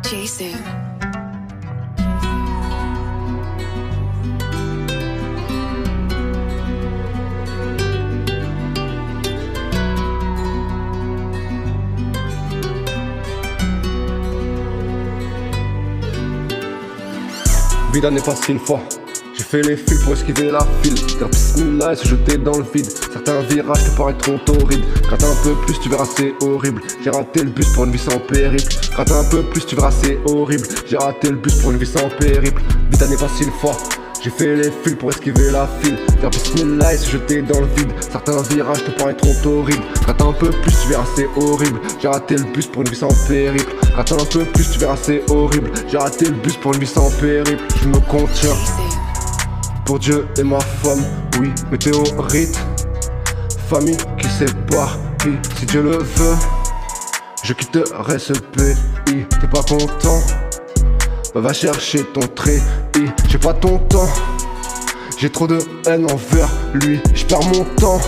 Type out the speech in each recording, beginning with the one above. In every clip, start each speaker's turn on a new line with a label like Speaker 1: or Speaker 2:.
Speaker 1: Jason.
Speaker 2: Vida n'est pas s'il faut. J'ai fait les fils pour esquiver la file. Dire bismillah et se jeter dans le vide. Certains virages te paraîtront torrides. Gratte un peu plus, tu verras c'est horrible. J'ai raté le bus pour une vie sans périple. Gratte un peu plus, tu verras c'est horrible. J'ai raté le bus pour une vie sans périple. Vida n'est pas s'il faut. J'ai fait les fils pour esquiver la file. Dire bismillah et se jeter dans le vide. Certains virages te paraîtront horribles. Gratte un peu plus, tu verras c'est horrible. J'ai raté le bus pour une vie sans périple. Gratte un peu plus, tu verras c'est horrible. J'ai raté le bus pour une vie sans périple. Je me contiens pour Dieu et ma femme, oui, météorite. Famille qui sépare, oui, si Dieu le veut, je quitterai ce pays. T'es pas content? Bah va chercher ton trait, j'ai pas ton temps. J'ai trop de haine envers lui, j'perds mon temps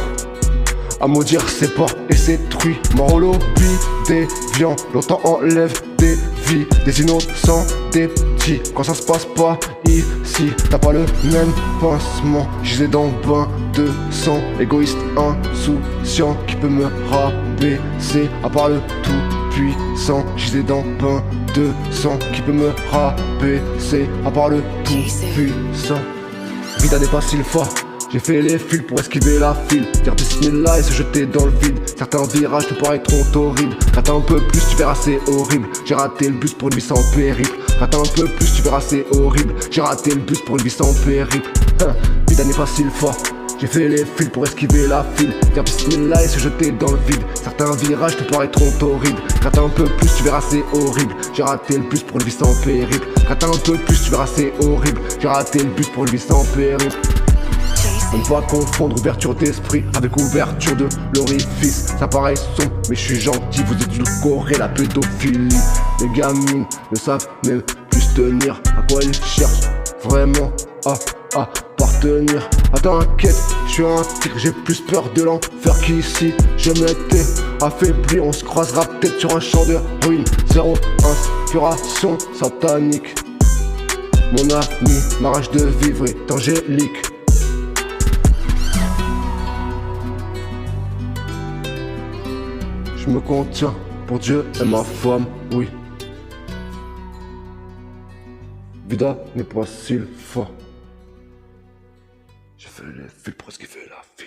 Speaker 2: à maudire ses pas et ses truies. Mort au lobby des viands, longtemps enlève des vies, des innocents, des petits. Quand ça se passe pas ici, t'as pas le même pincement. J'étais dans le bain de sang, égoïste, insouciant, qui peut me rabaisser à part le tout puissant. J'étais dans le bain de sang, qui peut me rabaisser à part le tout puissant. Vida n'est pas s'il faut. J'ai fait les fils pour esquiver la file. Dire bismillah et se jeter dans le vide. Certains virages te paraîtront horribles. Rate un peu plus, tu verras c'est horrible. J'ai raté le bus pour une vie sans périple. Rate un peu plus, tu verras c'est horrible. J'ai raté le bus pour une vie sans périple. Vida n'est pas s'il faut. J'ai fait les fils pour esquiver la file. Dire bismillah et se jeter dans le vide. Certains virages te paraîtront horribles. Rate un peu plus, tu verras c'est horrible. J'ai raté le bus pour une vie sans périple. Rate un peu plus, tu verras c'est horrible. J'ai raté le bus pour une vie sans périple. On ne va confondre ouverture d'esprit avec ouverture de l'orifice. Ça paraît sombre, mais je suis gentil, vous édulcorez la pédophilie. Les gamines ne savent même plus tenir. À quoi elles cherchent vraiment à appartenir. Ah t'inquiète, je suis un tigre, j'ai plus peur de l'enfer qu'ici. Je m'étais affaibli, on se croisera peut-être sur un champ de ruines. Zéro inspiration satanique. Mon ami, ma rage de vivre est angélique. Je me contiens pour Dieu et ma femme, oui. Vida n'est pas s'il faut. Je fais les fils pour esquiver la vie.